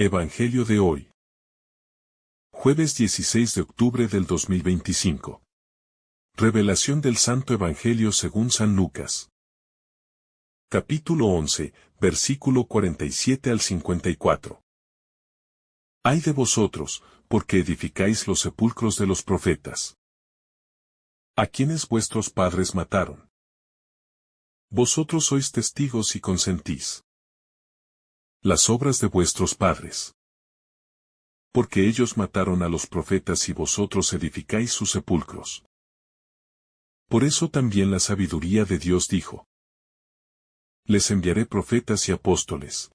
Evangelio de hoy. Jueves 16 de octubre del 2025. Revelación del Santo Evangelio según San Lucas. Capítulo 11, versículo 47 al 54. Ay de vosotros, porque edificáis los sepulcros de los profetas, a quienes vuestros padres mataron. Vosotros sois testigos y consentís las obras de vuestros padres. Porque ellos mataron a los profetas y vosotros edificáis sus sepulcros. Por eso también la sabiduría de Dios dijo: les enviaré profetas y apóstoles.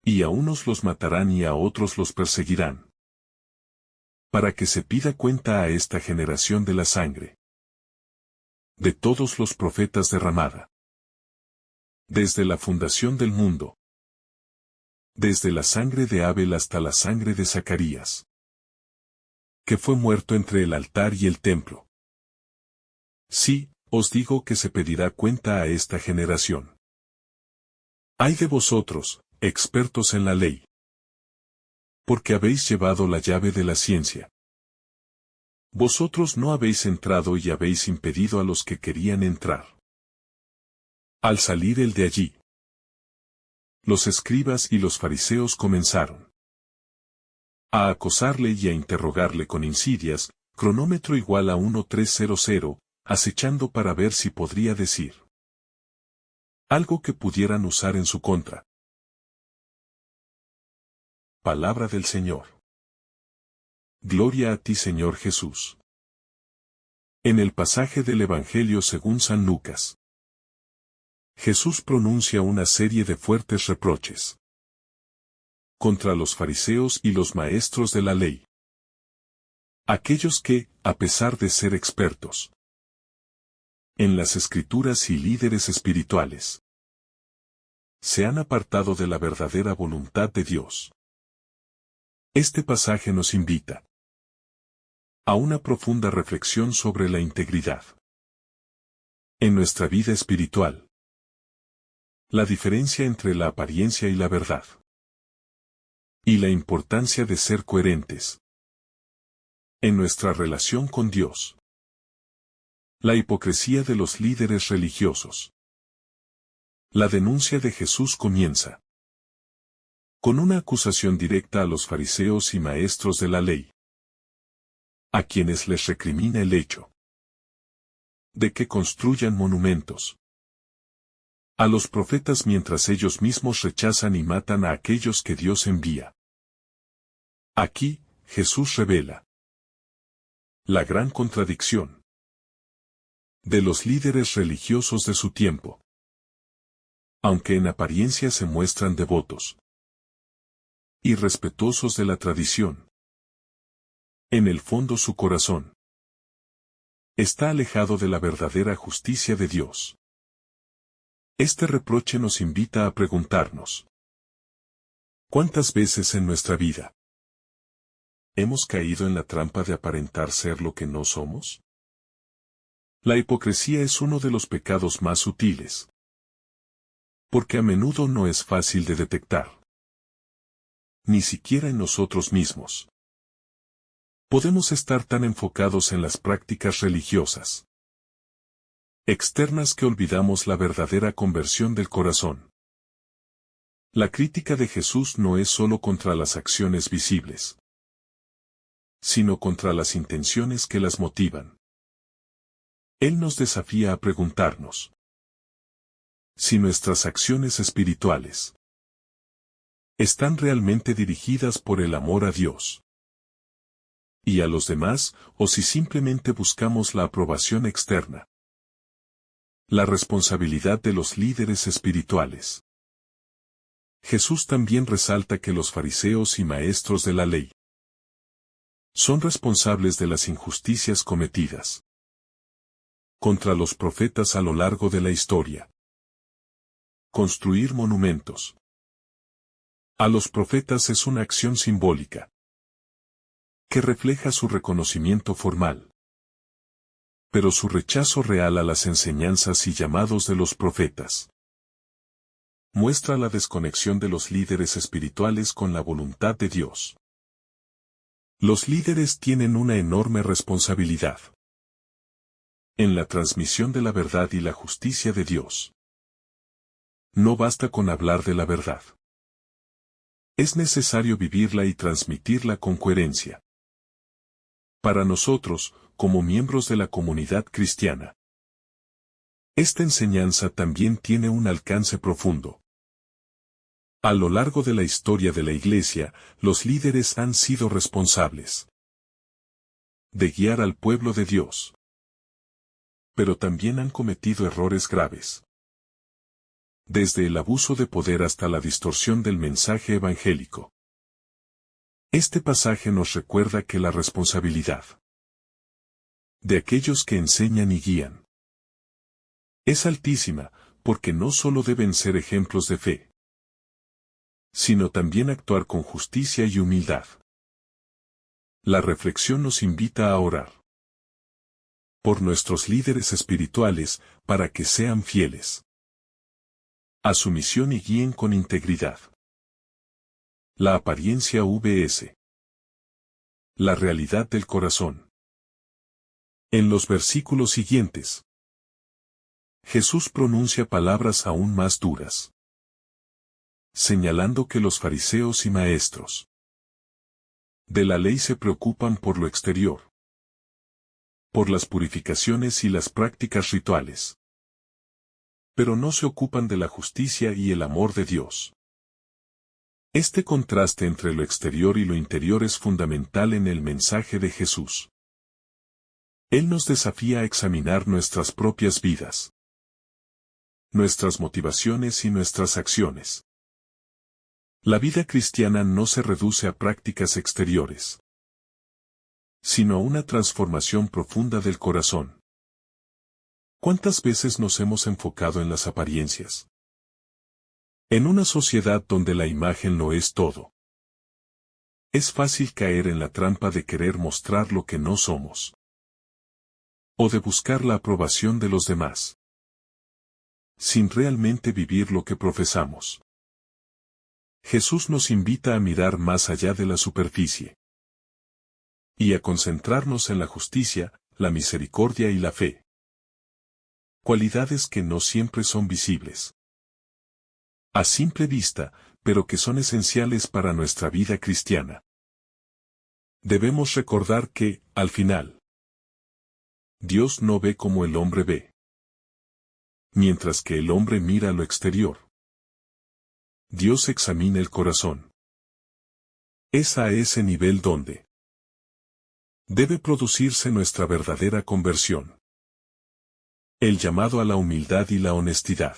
Y a unos los matarán y a otros los perseguirán, para que se pida cuenta a esta generación de la sangre de todos los profetas derramada desde la fundación del mundo, desde la sangre de Abel hasta la sangre de Zacarías, que fue muerto entre el altar y el templo. Sí, os digo que se pedirá cuenta a esta generación. Ay de vosotros, expertos en la ley, porque habéis llevado la llave de la ciencia. Vosotros no habéis entrado y habéis impedido a los que querían entrar. Al salir él de allí, los escribas y los fariseos comenzaron a acosarle y a interrogarle con insidias, cronómetro igual a 1300, acechando para ver si podría decir algo que pudieran usar en su contra. Palabra del Señor. Gloria a ti, Señor Jesús. En el pasaje del Evangelio según San Lucas, Jesús pronuncia una serie de fuertes reproches contra los fariseos y los maestros de la ley. Aquellos que, a pesar de ser expertos en las Escrituras y líderes espirituales, se han apartado de la verdadera voluntad de Dios. Este pasaje nos invita a una profunda reflexión sobre la integridad en nuestra vida espiritual, la diferencia entre la apariencia y la verdad, y la importancia de ser coherentes en nuestra relación con Dios. La hipocresía de los líderes religiosos. La denuncia de Jesús comienza con una acusación directa a los fariseos y maestros de la ley, a quienes les recrimina el hecho de que construyan monumentos a los profetas mientras ellos mismos rechazan y matan a aquellos que Dios envía. Aquí, Jesús revela la gran contradicción de los líderes religiosos de su tiempo. Aunque en apariencia se muestran devotos y respetuosos de la tradición, en el fondo su corazón está alejado de la verdadera justicia de Dios. Este reproche nos invita a preguntarnos: ¿cuántas veces en nuestra vida hemos caído en la trampa de aparentar ser lo que no somos? La hipocresía es uno de los pecados más sutiles, porque a menudo no es fácil de detectar, ni siquiera en nosotros mismos. Podemos estar tan enfocados en las prácticas religiosas externas que olvidamos la verdadera conversión del corazón. La crítica de Jesús no es solo contra las acciones visibles, sino contra las intenciones que las motivan. Él nos desafía a preguntarnos si nuestras acciones espirituales están realmente dirigidas por el amor a Dios y a los demás, o si simplemente buscamos la aprobación externa. La responsabilidad de los líderes espirituales. Jesús también resalta que los fariseos y maestros de la ley son responsables de las injusticias cometidas contra los profetas a lo largo de la historia. Construir monumentos a los profetas es una acción simbólica que refleja su reconocimiento formal, pero su rechazo real a las enseñanzas y llamados de los profetas. muestra la desconexión de los líderes espirituales con la voluntad de Dios. Los líderes tienen una enorme responsabilidad en la transmisión de la verdad y la justicia de Dios. No basta con hablar de la verdad. Es necesario vivirla y transmitirla con coherencia. Para nosotros, como miembros de la comunidad cristiana, esta enseñanza también tiene un alcance profundo. A lo largo de la historia de la Iglesia, los líderes han sido responsables de guiar al pueblo de Dios. Pero también han cometido errores graves. Desde el abuso de poder hasta la distorsión del mensaje evangélico. Este pasaje nos recuerda que la responsabilidad de aquellos que enseñan y guían es altísima, porque no solo deben ser ejemplos de fe, sino también actuar con justicia y humildad. La reflexión nos invita a orar por nuestros líderes espirituales, para que sean fieles a su misión y guíen con integridad. La apariencia vs. la realidad del corazón. En los versículos siguientes, Jesús pronuncia palabras aún más duras, señalando que los fariseos y maestros de la ley se preocupan por lo exterior, por las purificaciones y las prácticas rituales, pero no se ocupan de la justicia y el amor de Dios. Este contraste entre lo exterior y lo interior es fundamental en el mensaje de Jesús. Él nos desafía a examinar nuestras propias vidas, nuestras motivaciones y nuestras acciones. La vida cristiana no se reduce a prácticas exteriores, sino a una transformación profunda del corazón. ¿Cuántas veces nos hemos enfocado en las apariencias? En una sociedad donde la imagen lo es todo, es fácil caer en la trampa de querer mostrar lo que no somos, o de buscar la aprobación de los demás, sin realmente vivir lo que profesamos. Jesús nos invita a mirar más allá de la superficie y a concentrarnos en la justicia, la misericordia y la fe. Cualidades que no siempre son visibles a simple vista, pero que son esenciales para nuestra vida cristiana. Debemos recordar que, al final, Dios no ve como el hombre ve, mientras que el hombre mira lo exterior. Dios examina el corazón. Es a ese nivel donde debe producirse nuestra verdadera conversión. El llamado a la humildad y la honestidad.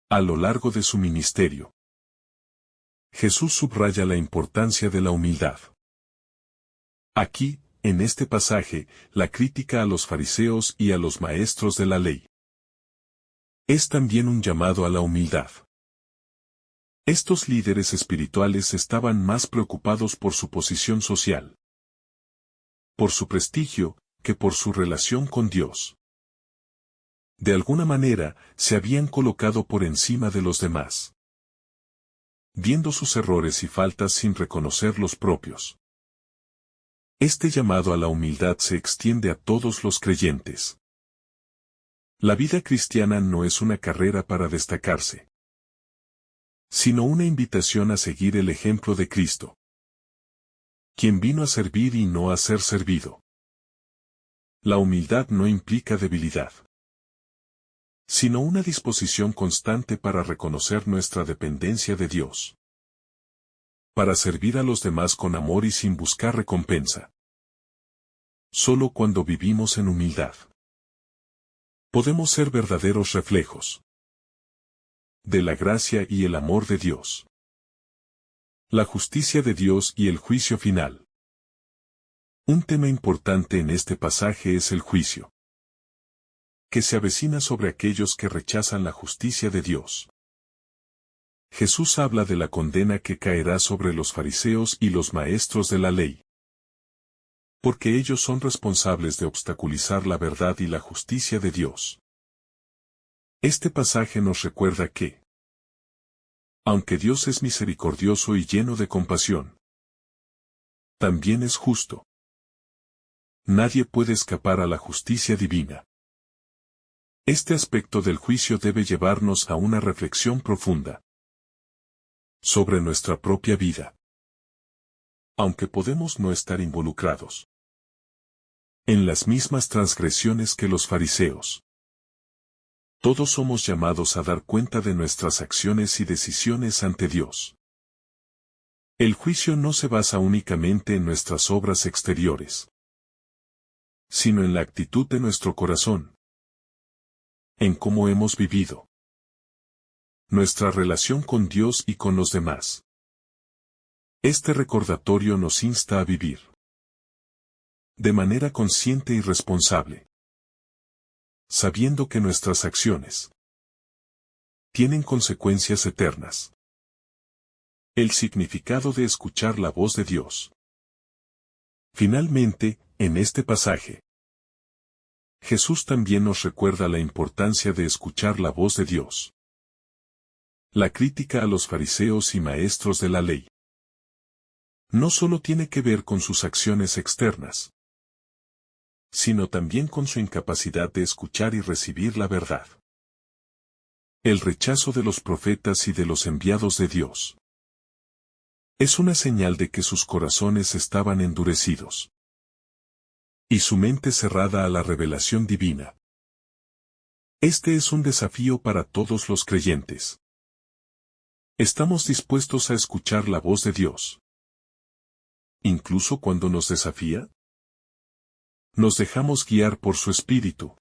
A lo largo de su ministerio, Jesús subraya la importancia de la humildad. Aquí, en este pasaje, la crítica a los fariseos y a los maestros de la ley es también un llamado a la humildad. Estos líderes espirituales estaban más preocupados por su posición social, por su prestigio, que por su relación con Dios. De alguna manera, se habían colocado por encima de los demás, viendo sus errores y faltas sin reconocer los propios. Este llamado a la humildad se extiende a todos los creyentes. La vida cristiana no es una carrera para destacarse, sino una invitación a seguir el ejemplo de Cristo, quien vino a servir y no a ser servido. La humildad no implica debilidad, sino una disposición constante para reconocer nuestra dependencia de Dios, para servir a los demás con amor y sin buscar recompensa. Solo cuando vivimos en humildad, podemos ser verdaderos reflejos de la gracia y el amor de Dios, la justicia de Dios y el juicio final. Un tema importante en este pasaje es el juicio que se avecina sobre aquellos que rechazan la justicia de Dios. Jesús habla de la condena que caerá sobre los fariseos y los maestros de la ley, porque ellos son responsables de obstaculizar la verdad y la justicia de Dios. Este pasaje nos recuerda que Aunque Dios es misericordioso y lleno de compasión, también es justo. Nadie puede escapar a la justicia divina. Este aspecto del juicio debe llevarnos a una reflexión profunda sobre nuestra propia vida. Aunque podemos no estar involucrados en las mismas transgresiones que los fariseos, todos somos llamados a dar cuenta de nuestras acciones y decisiones ante Dios. El juicio no se basa únicamente en nuestras obras exteriores, sino en la actitud de nuestro corazón, en cómo hemos vivido, nuestra relación con Dios y con los demás. Este recordatorio nos insta a vivir de manera consciente y responsable, sabiendo que nuestras acciones tienen consecuencias eternas. El significado de escuchar la voz de Dios. Finalmente, en este pasaje, Jesús también nos recuerda la importancia de escuchar la voz de Dios. La crítica a los fariseos y maestros de la ley no solo tiene que ver con sus acciones externas, sino también con su incapacidad de escuchar y recibir la verdad. El rechazo de los profetas y de los enviados de Dios es una señal de que sus corazones estaban endurecidos y su mente cerrada a la revelación divina. Este es un desafío para todos los creyentes. ¿Estamos dispuestos a escuchar la voz de Dios, incluso cuando nos desafía? ¿Nos dejamos guiar por su espíritu,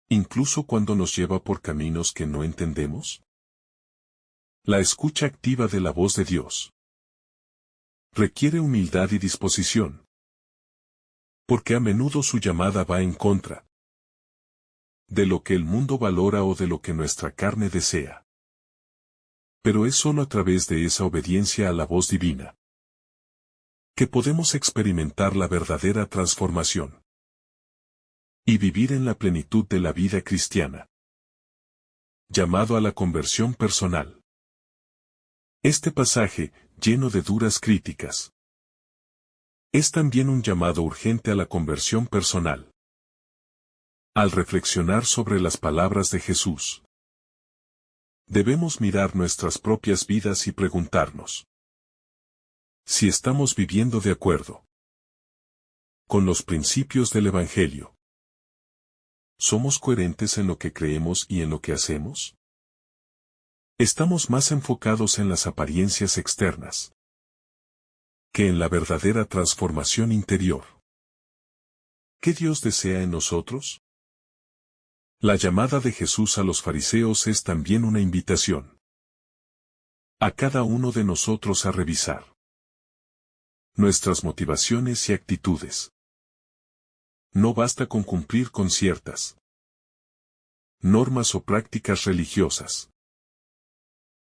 incluso cuando nos lleva por caminos que no entendemos? La escucha activa de la voz de Dios requiere humildad y disposición, porque a menudo su llamada va en contra de lo que el mundo valora o de lo que nuestra carne desea. Pero es solo a través de esa obediencia a la voz divina que podemos experimentar la verdadera transformación y vivir en la plenitud de la vida cristiana. Llamado a la conversión personal. Este pasaje, lleno de duras críticas, es también un llamado urgente a la conversión personal. Al reflexionar sobre las palabras de Jesús, debemos mirar nuestras propias vidas y preguntarnos si estamos viviendo de acuerdo con los principios del Evangelio. ¿Somos coherentes en lo que creemos y en lo que hacemos? Estamos más enfocados en las apariencias externas que en la verdadera transformación interior. ¿Qué Dios desea en nosotros? La llamada de Jesús a los fariseos es también una invitación a cada uno de nosotros a revisar nuestras motivaciones y actitudes. No basta con cumplir con ciertas normas o prácticas religiosas.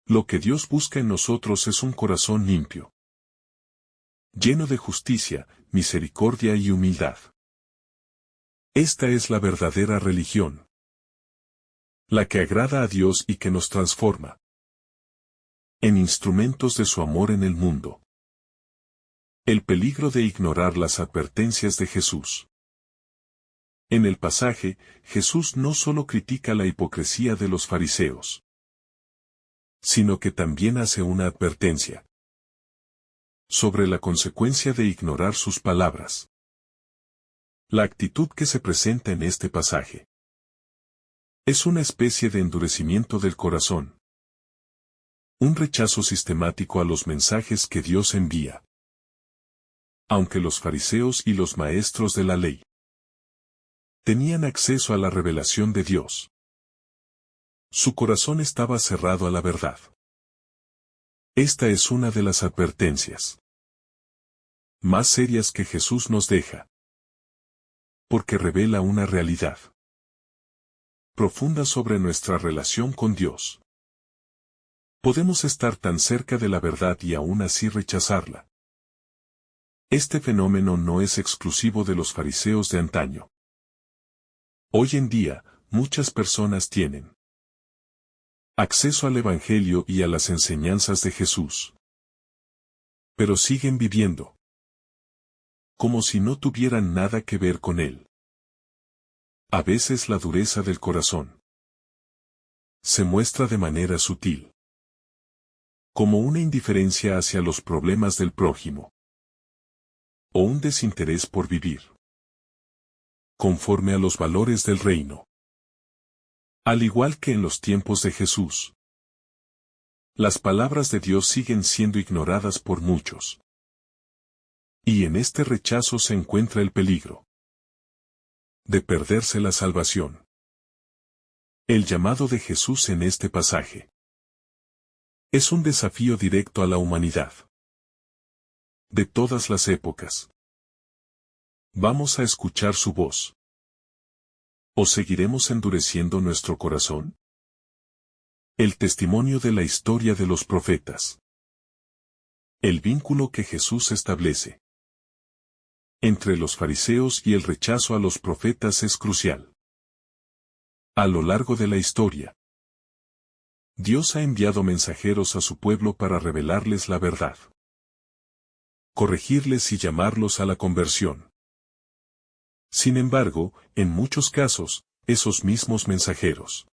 Lo que Dios busca en nosotros es un corazón limpio, lleno de justicia, misericordia y humildad. Esta es la verdadera religión, la que agrada a Dios y que nos transforma en instrumentos de su amor en el mundo. El peligro de ignorar las advertencias de Jesús. En el pasaje, Jesús no solo critica la hipocresía de los fariseos, sino que también hace una advertencia sobre la consecuencia de ignorar sus palabras. La actitud que se presenta en este pasaje es una especie de endurecimiento del corazón, un rechazo sistemático a los mensajes que Dios envía. Aunque los fariseos y los maestros de la ley tenían acceso a la revelación de Dios, su corazón estaba cerrado a la verdad. Esta es una de las advertencias más serias que Jesús nos deja, porque revela una realidad profunda sobre nuestra relación con Dios. Podemos estar tan cerca de la verdad y aún así rechazarla. Este fenómeno no es exclusivo de los fariseos de antaño. Hoy en día, muchas personas tienen acceso al Evangelio y a las enseñanzas de Jesús. Pero siguen viviendo como si no tuvieran nada que ver con él. A veces la dureza del corazón se muestra de manera sutil, como una indiferencia hacia los problemas del prójimo, o un desinterés por vivir conforme a los valores del reino. Al igual que en los tiempos de Jesús, las palabras de Dios siguen siendo ignoradas por muchos. Y en este rechazo se encuentra el peligro de perderse la salvación. El llamado de Jesús en este pasaje es un desafío directo a la humanidad de todas las épocas. ¿Vamos a escuchar su voz? ¿O seguiremos endureciendo nuestro corazón? El testimonio de la historia de los profetas. El vínculo que Jesús establece entre los fariseos y el rechazo a los profetas es crucial. A lo largo de la historia, Dios ha enviado mensajeros a su pueblo para revelarles la verdad, corregirles y llamarlos a la conversión. Sin embargo, en muchos casos, esos mismos mensajeros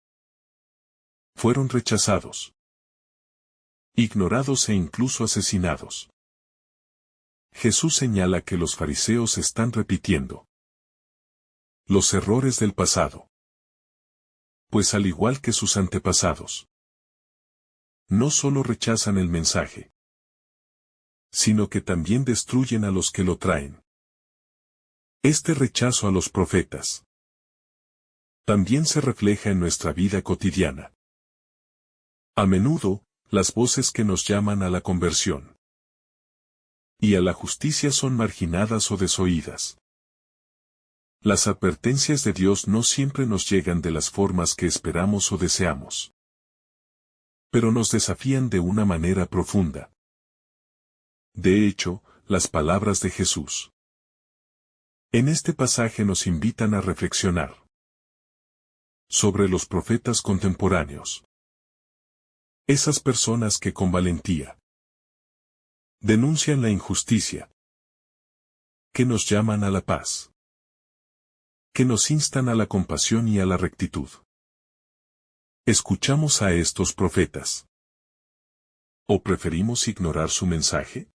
fueron rechazados, ignorados e incluso asesinados. Jesús señala que los fariseos están repitiendo los errores del pasado, pues al igual que sus antepasados, no solo rechazan el mensaje, sino que también destruyen a los que lo traen. Este rechazo a los profetas también se refleja en nuestra vida cotidiana. A menudo, las voces que nos llaman a la conversión y a la justicia son marginadas o desoídas. Las advertencias de Dios no siempre nos llegan de las formas que esperamos o deseamos, pero nos desafían de una manera profunda. De hecho, las palabras de Jesús en este pasaje nos invitan a reflexionar sobre los profetas contemporáneos. Esas personas que con valentía denuncian la injusticia, que nos llaman a la paz, que nos instan a la compasión y a la rectitud. ¿Escuchamos a estos profetas? ¿O preferimos ignorar su mensaje?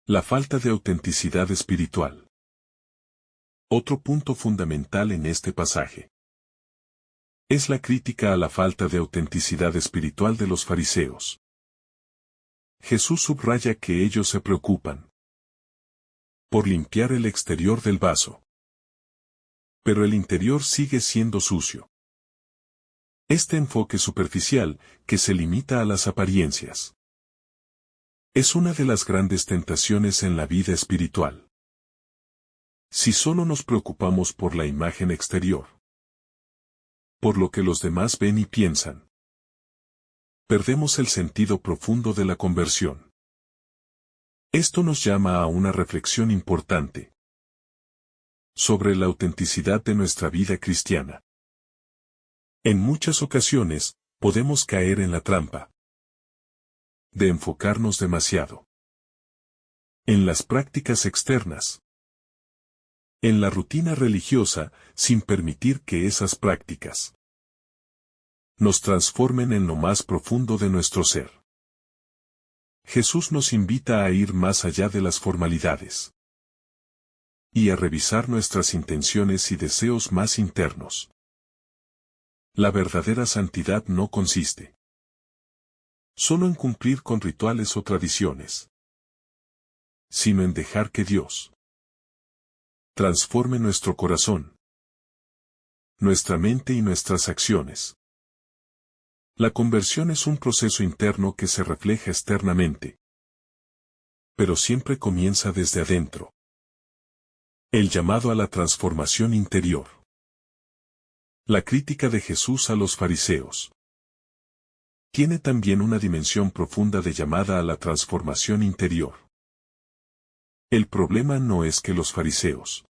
La falta de autenticidad espiritual. Otro punto fundamental en este pasaje es la crítica a la falta de autenticidad espiritual de los fariseos. Jesús subraya que ellos se preocupan por limpiar el exterior del vaso, pero el interior sigue siendo sucio. Este enfoque superficial, que se limita a las apariencias, es una de las grandes tentaciones en la vida espiritual. Si solo nos preocupamos por la imagen exterior, por lo que los demás ven y piensan, perdemos el sentido profundo de la conversión. Esto nos llama a una reflexión importante sobre la autenticidad de nuestra vida cristiana. En muchas ocasiones, podemos caer en la trampa de enfocarnos demasiado en las prácticas externas, en la rutina religiosa, sin permitir que esas prácticas nos transformen en lo más profundo de nuestro ser. Jesús nos invita a ir más allá de las formalidades y a revisar nuestras intenciones y deseos más internos. La verdadera santidad no consiste solo en cumplir con rituales o tradiciones, sino en dejar que Dios transforme nuestro corazón, nuestra mente y nuestras acciones. La conversión es un proceso interno que se refleja externamente, pero siempre comienza desde adentro. El llamado a la transformación interior. La crítica de Jesús a los fariseos tiene también una dimensión profunda de llamada a la transformación interior. El problema no es que los fariseos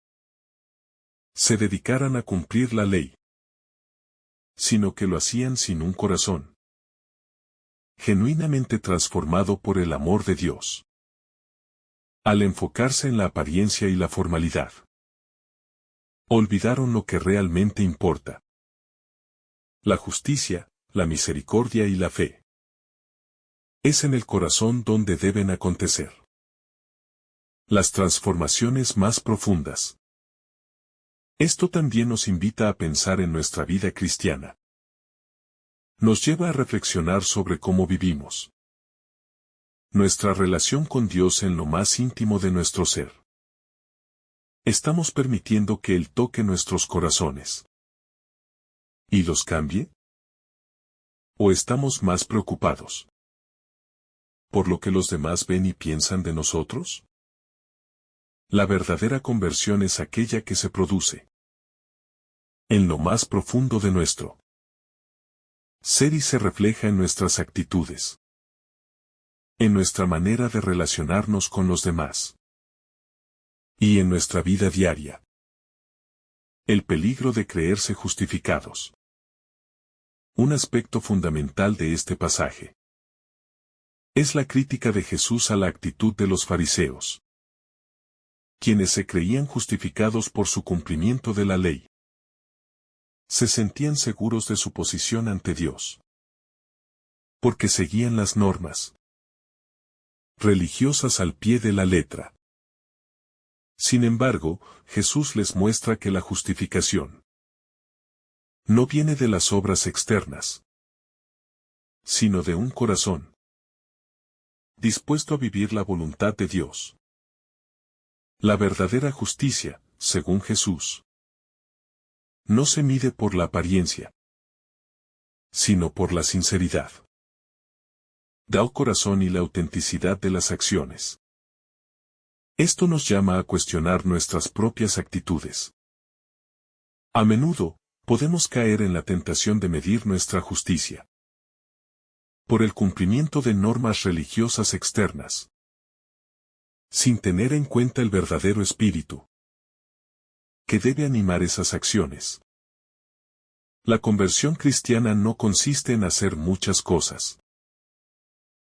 se dedicaran a cumplir la ley, sino que lo hacían sin un corazón genuinamente transformado por el amor de Dios. Al enfocarse en la apariencia y la formalidad, olvidaron lo que realmente importa: la justicia, la misericordia y la fe. Es en el corazón donde deben acontecer las transformaciones más profundas. Esto también nos invita a pensar en nuestra vida cristiana. Nos lleva a reflexionar sobre cómo vivimos nuestra relación con Dios en lo más íntimo de nuestro ser. ¿Estamos permitiendo que Él toque nuestros corazones y los cambie? ¿O estamos más preocupados por lo que los demás ven y piensan de nosotros? La verdadera conversión es aquella que se produce en lo más profundo de nuestro ser y se refleja en nuestras actitudes, en nuestra manera de relacionarnos con los demás y en nuestra vida diaria. El peligro de creerse justificados. Un aspecto fundamental de este pasaje es la crítica de Jesús a la actitud de los fariseos, quienes se creían justificados por su cumplimiento de la ley. Se sentían seguros de su posición ante Dios, porque seguían las normas religiosas al pie de la letra. Sin embargo, Jesús les muestra que la justificación no viene de las obras externas, sino de un corazón dispuesto a vivir la voluntad de Dios. La verdadera justicia, según Jesús, no se mide por la apariencia, sino por la sinceridad del corazón y la autenticidad de las acciones. Esto nos llama a cuestionar nuestras propias actitudes. A menudo, podemos caer en la tentación de medir nuestra justicia por el cumplimiento de normas religiosas externas, sin tener en cuenta el verdadero espíritu que debe animar esas acciones. La conversión cristiana no consiste en hacer muchas cosas,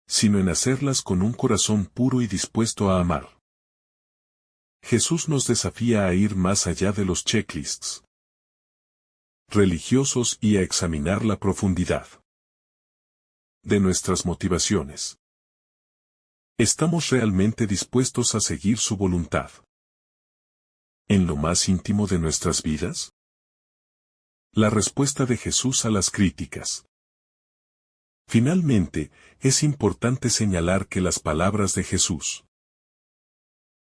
sino en hacerlas con un corazón puro y dispuesto a amar. Jesús nos desafía a ir más allá de los checklists religiosos y a examinar la profundidad de nuestras motivaciones. ¿Estamos realmente dispuestos a seguir su voluntad en lo más íntimo de nuestras vidas? La respuesta de Jesús a las críticas. Finalmente, es importante señalar que las palabras de Jesús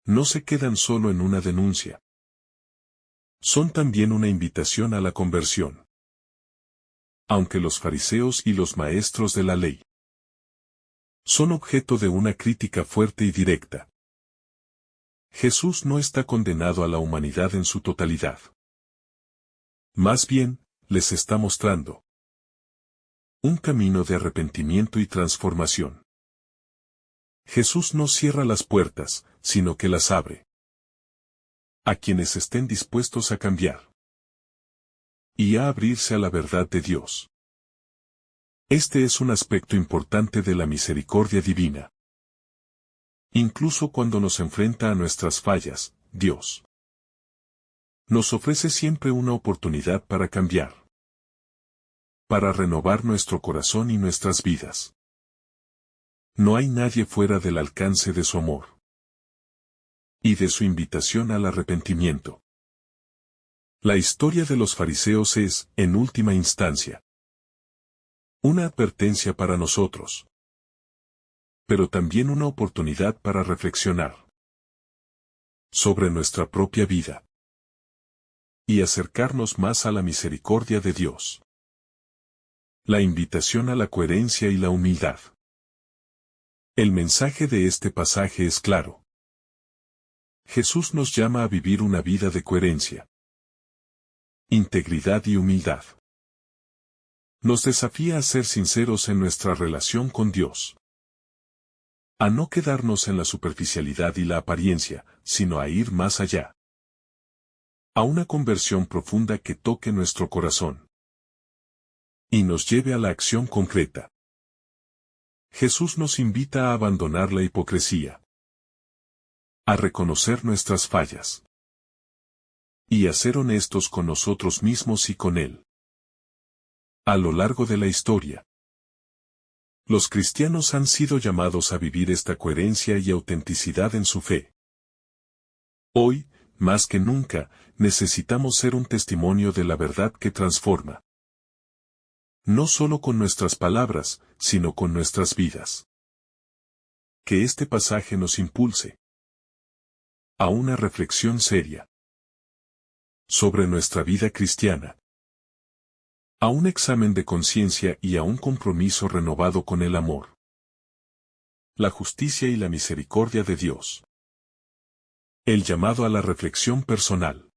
no se quedan solo en una denuncia. Son también una invitación a la conversión. Aunque los fariseos y los maestros de la ley son objeto de una crítica fuerte y directa, Jesús no está condenado a la humanidad en su totalidad. Más bien, les está mostrando un camino de arrepentimiento y transformación. Jesús no cierra las puertas, sino que las abre a quienes estén dispuestos a cambiar y a abrirse a la verdad de Dios. Este es un aspecto importante de la misericordia divina. Incluso cuando nos enfrenta a nuestras fallas, Dios nos ofrece siempre una oportunidad para cambiar, para renovar nuestro corazón y nuestras vidas. No hay nadie fuera del alcance de su amor y de su invitación al arrepentimiento. La historia de los fariseos es, en última instancia, una advertencia para nosotros, pero también una oportunidad para reflexionar sobre nuestra propia vida y acercarnos más a la misericordia de Dios. La invitación a la coherencia y la humildad. El mensaje de este pasaje es claro. Jesús nos llama a vivir una vida de coherencia, integridad y humildad. Nos desafía a ser sinceros en nuestra relación con Dios, a no quedarnos en la superficialidad y la apariencia, sino a ir más allá, a una conversión profunda que toque nuestro corazón y nos lleve a la acción concreta. Jesús nos invita a abandonar la hipocresía, a reconocer nuestras fallas y a ser honestos con nosotros mismos y con Él. A lo largo de la historia, los cristianos han sido llamados a vivir esta coherencia y autenticidad en su fe. Hoy, más que nunca, necesitamos ser un testimonio de la verdad que transforma. No solo con nuestras palabras, sino con nuestras vidas. Que este pasaje nos impulse a una reflexión seria sobre nuestra vida cristiana, a un examen de conciencia y a un compromiso renovado con el amor, la justicia y la misericordia de Dios. El llamado a la reflexión personal.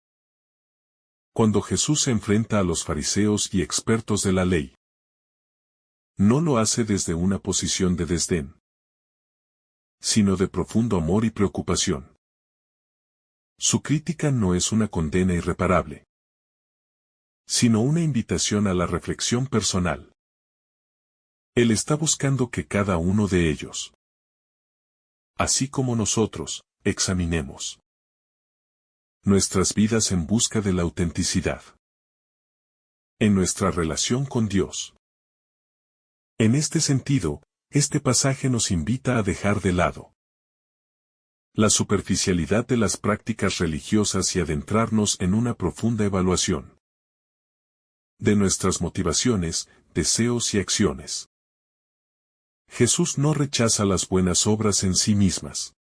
Cuando Jesús se enfrenta a los fariseos y expertos de la ley, no lo hace desde una posición de desdén, sino de profundo amor y preocupación. Su crítica no es una condena irreparable, sino una invitación a la reflexión personal. Él está buscando que cada uno de ellos, así como nosotros, examinemos nuestras vidas en busca de la autenticidad en nuestra relación con Dios. En este sentido, este pasaje nos invita a dejar de lado la superficialidad de las prácticas religiosas y adentrarnos en una profunda evaluación de nuestras motivaciones, deseos y acciones. Jesús no rechaza las buenas obras en sí mismas,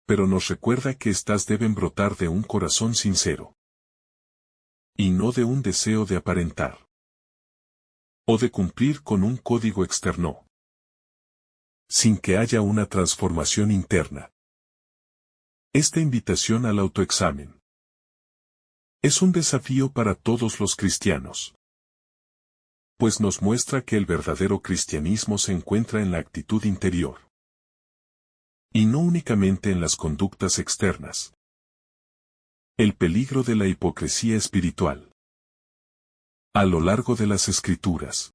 pero nos recuerda que éstas deben brotar de un corazón sincero, y no de un deseo de aparentar, o de cumplir con un código externo, sin que haya una transformación interna. Esta invitación al autoexamen es un desafío para todos los cristianos, pues nos muestra que el verdadero cristianismo se encuentra en la actitud interior, y no únicamente en las conductas externas. El peligro de la hipocresía espiritual. A lo largo de las Escrituras,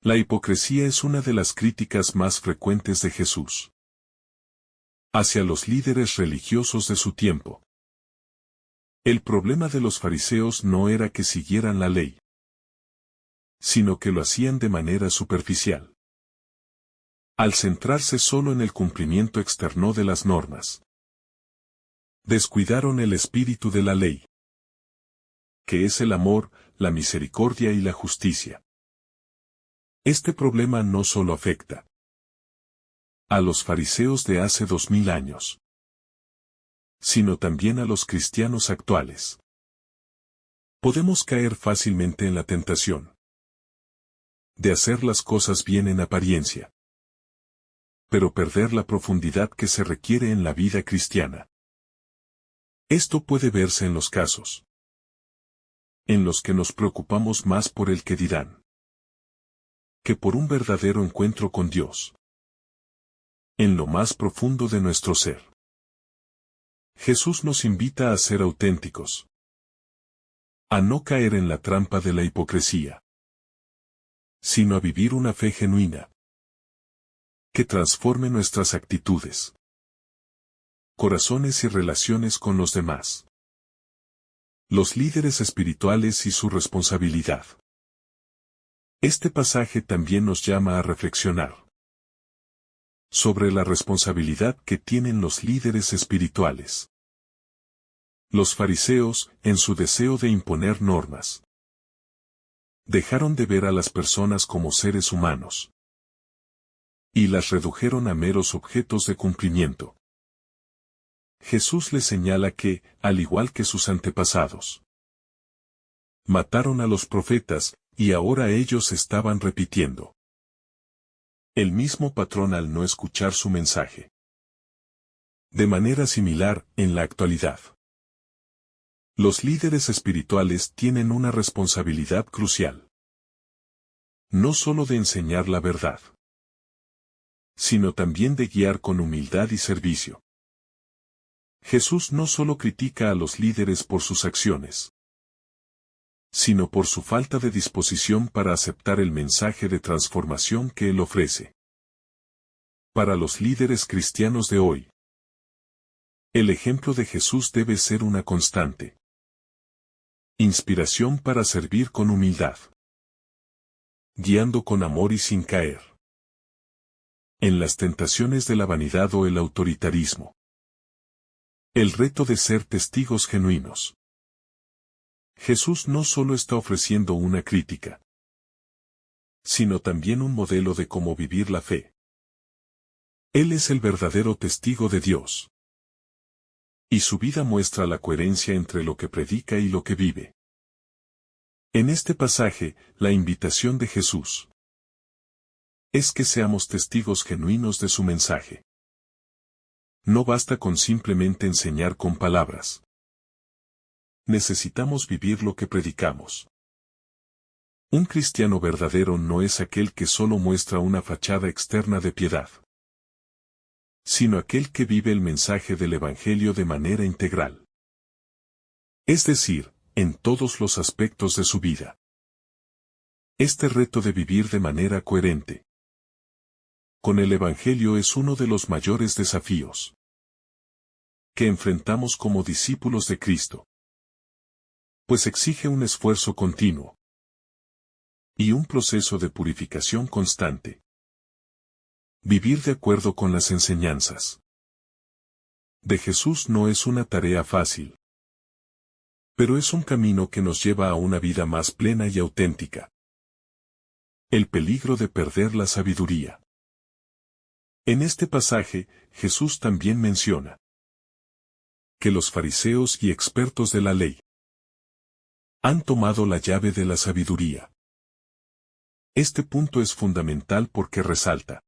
la hipocresía es una de las críticas más frecuentes de Jesús hacia los líderes religiosos de su tiempo. El problema de los fariseos no era que siguieran la ley, sino que lo hacían de manera superficial, al centrarse solo en el cumplimiento externo de las normas. Descuidaron el espíritu de la ley, que es el amor, la misericordia y la justicia. Este problema no solo afecta a los fariseos de hace 2000 años, sino también a los cristianos actuales. Podemos caer fácilmente en la tentación de hacer las cosas bien en apariencia, pero perder la profundidad que se requiere en la vida cristiana. Esto puede verse en los casos en los que nos preocupamos más por el que dirán que por un verdadero encuentro con Dios, en lo más profundo de nuestro ser. Jesús nos invita a ser auténticos, a no caer en la trampa de la hipocresía, sino a vivir una fe genuina que transforme nuestras actitudes, corazones y relaciones con los demás. Los líderes espirituales y su responsabilidad. Este pasaje también nos llama a reflexionar sobre la responsabilidad que tienen los líderes espirituales. Los fariseos, en su deseo de imponer normas, dejaron de ver a las personas como seres humanos y las redujeron a meros objetos de cumplimiento. Jesús les señala que, al igual que sus antepasados, mataron a los profetas, y ahora ellos estaban repitiendo el mismo patrón al no escuchar su mensaje. De manera similar, en la actualidad, los líderes espirituales tienen una responsabilidad crucial. No solo de enseñar la verdad, sino también de guiar con humildad y servicio. Jesús no solo critica a los líderes por sus acciones, sino por su falta de disposición para aceptar el mensaje de transformación que él ofrece. Para los líderes cristianos de hoy, el ejemplo de Jesús debe ser una constante inspiración para servir con humildad, guiando con amor y sin caer en las tentaciones de la vanidad o el autoritarismo. El reto de ser testigos genuinos. Jesús no solo está ofreciendo una crítica, sino también un modelo de cómo vivir la fe. Él es el verdadero testigo de Dios. Y su vida muestra la coherencia entre lo que predica y lo que vive. En este pasaje, la invitación de Jesús es que seamos testigos genuinos de su mensaje. No basta con simplemente enseñar con palabras. Necesitamos vivir lo que predicamos. Un cristiano verdadero no es aquel que solo muestra una fachada externa de piedad, sino aquel que vive el mensaje del Evangelio de manera integral. Es decir, en todos los aspectos de su vida. Este reto de vivir de manera coherente con el Evangelio es uno de los mayores desafíos que enfrentamos como discípulos de Cristo, pues exige un esfuerzo continuo y un proceso de purificación constante. Vivir de acuerdo con las enseñanzas de Jesús no es una tarea fácil, pero es un camino que nos lleva a una vida más plena y auténtica. El peligro de perder la sabiduría. En este pasaje, Jesús también menciona que los fariseos y expertos de la ley han tomado la llave de la sabiduría. Este punto es fundamental porque resalta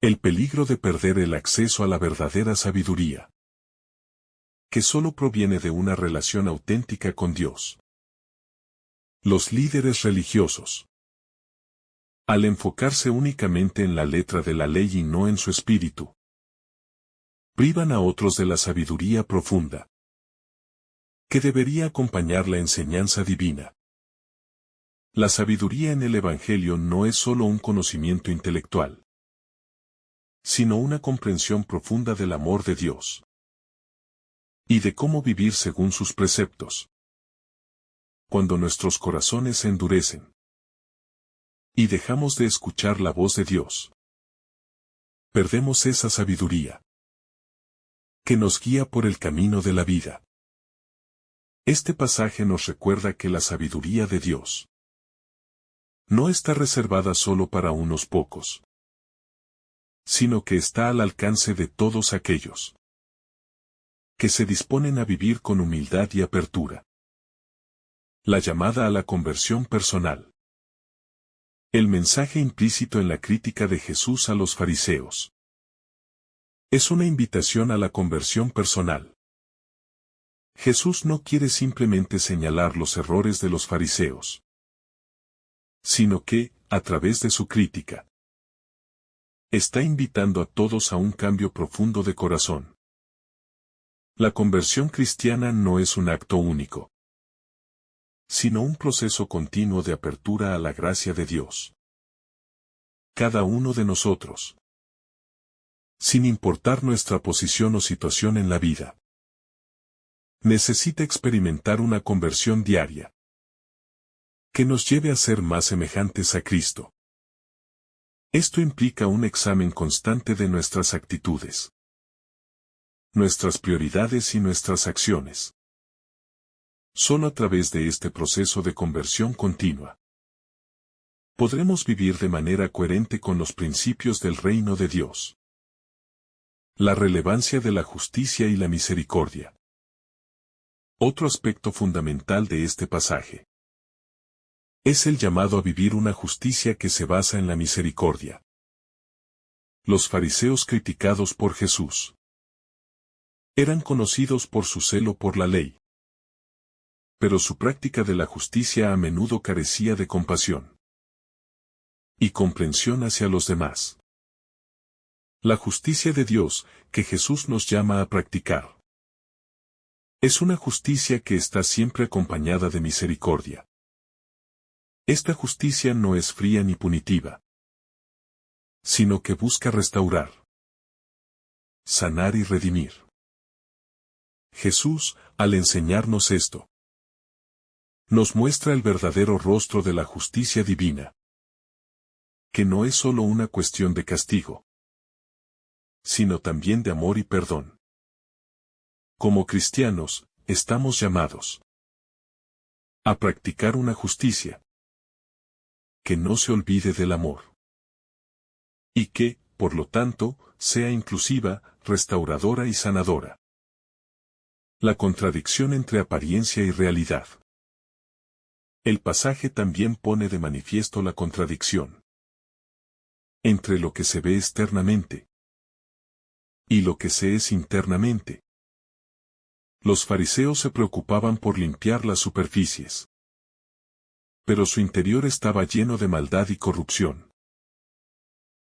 el peligro de perder el acceso a la verdadera sabiduría, que solo proviene de una relación auténtica con Dios. Los líderes religiosos, al enfocarse únicamente en la letra de la ley y no en su espíritu, privan a otros de la sabiduría profunda que debería acompañar la enseñanza divina. La sabiduría en el Evangelio no es solo un conocimiento intelectual, sino una comprensión profunda del amor de Dios y de cómo vivir según sus preceptos. Cuando nuestros corazones se endurecen y dejamos de escuchar la voz de Dios, perdemos esa sabiduría que nos guía por el camino de la vida. Este pasaje nos recuerda que la sabiduría de Dios no está reservada solo para unos pocos, sino que está al alcance de todos aquellos que se disponen a vivir con humildad y apertura. La llamada a la conversión personal. El mensaje implícito en la crítica de Jesús a los fariseos es una invitación a la conversión personal. Jesús no quiere simplemente señalar los errores de los fariseos, sino que, a través de su crítica, está invitando a todos a un cambio profundo de corazón. La conversión cristiana no es un acto único, sino un proceso continuo de apertura a la gracia de Dios. Cada uno de nosotros, sin importar nuestra posición o situación en la vida, necesita experimentar una conversión diaria que nos lleve a ser más semejantes a Cristo. Esto implica un examen constante de nuestras actitudes, nuestras prioridades y nuestras acciones. Solo a través de este proceso de conversión continua podremos vivir de manera coherente con los principios del reino de Dios. La relevancia de la justicia y la misericordia. Otro aspecto fundamental de este pasaje es el llamado a vivir una justicia que se basa en la misericordia. Los fariseos criticados por Jesús eran conocidos por su celo por la ley, pero su práctica de la justicia a menudo carecía de compasión y comprensión hacia los demás. La justicia de Dios, que Jesús nos llama a practicar, Es una justicia que está siempre acompañada de misericordia. Esta justicia no es fría ni punitiva, sino que busca restaurar, sanar y redimir. Jesús, al enseñarnos esto, nos muestra el verdadero rostro de la justicia divina, que no es solo una cuestión de castigo, sino también de amor y perdón. Como cristianos, estamos llamados a practicar una justicia que no se olvide del amor y que, por lo tanto, sea inclusiva, restauradora y sanadora. La contradicción entre apariencia y realidad. El pasaje también pone de manifiesto la contradicción entre lo que se ve externamente y lo que se es internamente. Los fariseos se preocupaban por limpiar las superficies, pero su interior estaba lleno de maldad y corrupción.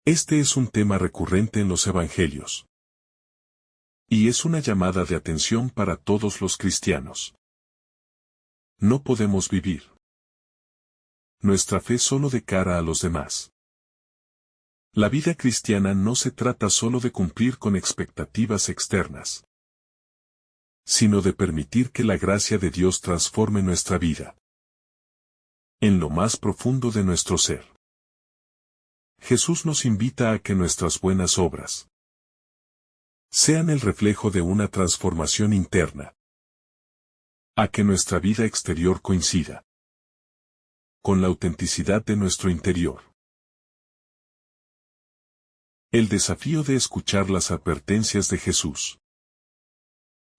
Este es un tema recurrente en los evangelios, y es una llamada de atención para todos los cristianos. No podemos vivir nuestra fe solo de cara a los demás. La vida cristiana no se trata solo de cumplir con expectativas externas, sino de permitir que la gracia de Dios transforme nuestra vida en lo más profundo de nuestro ser. Jesús nos invita a que nuestras buenas obras sean el reflejo de una transformación interna, a que nuestra vida exterior coincida con la autenticidad de nuestro interior. El desafío de escuchar las advertencias de Jesús.